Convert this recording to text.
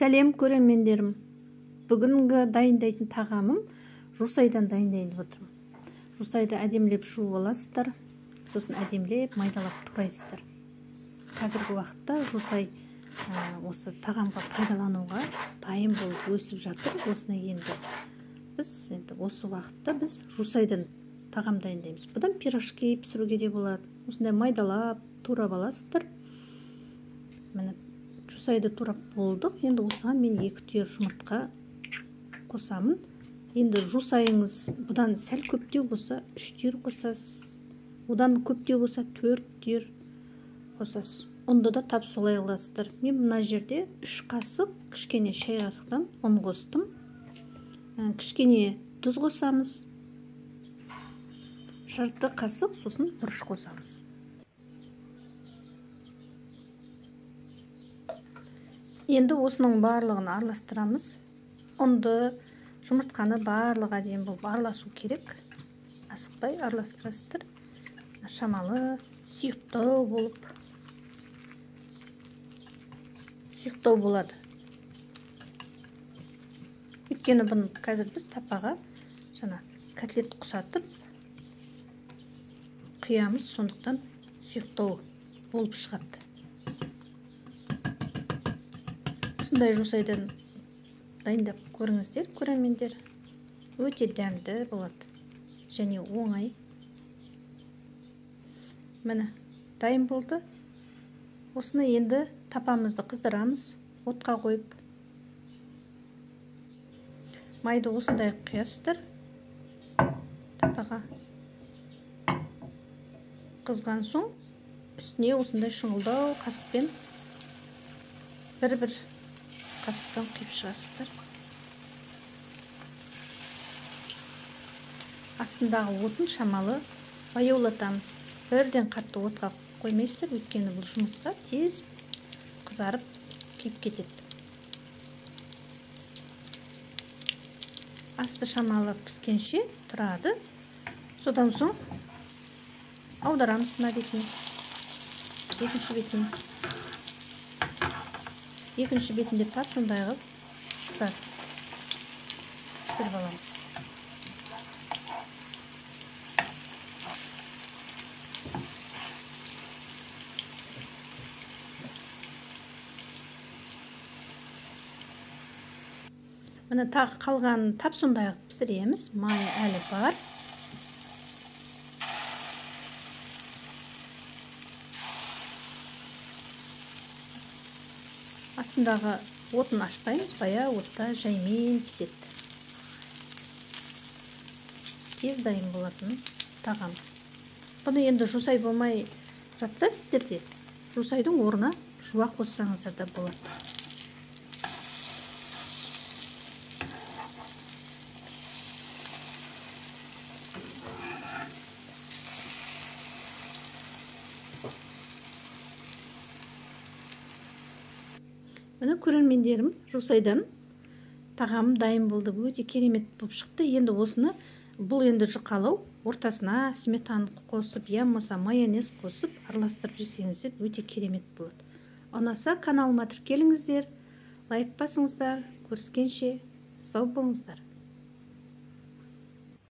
Сәлем көрермендерім. Бүгінгі дайындайтын тағамым жусайдан дайындайын отырмын. Жусайды әдемілеп жуып аласыздар, сосын әдемілеп майдалап турайсыздар. Қазіргі уақытта жусай осы тағамға пайдалануға дайын болып өсіп жатыр. Осыны осы уақытта біз жусайдан тағам дайындаймыз. Бұдан пирожки пісіруге де болады. Осындай майдалап турап аласыздар. Міне жусайды турап болдық. Енді осыған мен 2 түйір жұмыртқа қосамын. Енді жусайыңыз бұдан сәл көптеу болса 3 түйір қосасыз. Одан көптеу болса 4 түйір қосасыз. Ұнды да тап солай аласыздар. Мен мына жерде 3 қасық кішкене шай қасықтан ұн қостым. Кішкене тұз қосамыз. Жарты қасық сосын бұрыш қосамыз. Енді осының барлығын араластырамыз. Ұнды, жұмыртқаны барлығы әдемі болып араласу керек. Асықпай араластырасыздар. Шамалы сұйықтау болады. Өйткені бұны қазір біз тапаға котлет құсатып құямыз, сондықтан сұйықтау болып шығады. Осындай жусайдан дайындап көріңіздер, көрермендер. Өте дәмді болады және оңай. Міне дайын болды. Осыны енді тапамызды қыздырамыз, отқа қойып. Майды осындай құясыздар. Тапаға қызған соң үстіне осындай шұңылдау қасықпен бір қасықтан құйып шығасыздар. Астындағы отын шамалы баяулатамыз. Бірден қатты отқа қоймайсыздар, өйткені бұл жұмыртқа тез қызарып күйіп кетеді. Асты шамалы піскенше тұрады. Содан соң аударамыз мына бетіне, екінші бетіне. Екінші бетінде тап сондай қылып пісіріп аламыз. Міне тағы қалған тап сондай қылып пісіреміз. Майы әлі бар. Астындағы отын ашпаймыз, бая отта жаймен піседі. Тез дайын болатын тағам. Бұны енді жусай болмай жатса сіздерде, жусайдың орнына жуа қоссаңыздар да болады. Міне көрермендерім, жусайдан тағам дайын болды. Өте керемет болып шықты. Енді осыны, бұл енді жұқалау, ортасына сметана қосып, болмаса майонез қосып араластырып жесеңіздер өте керемет болады. Ұнаса каналыма тіркеліңіздер, лайк басыңыздар, көріскенше сау болыңыздар.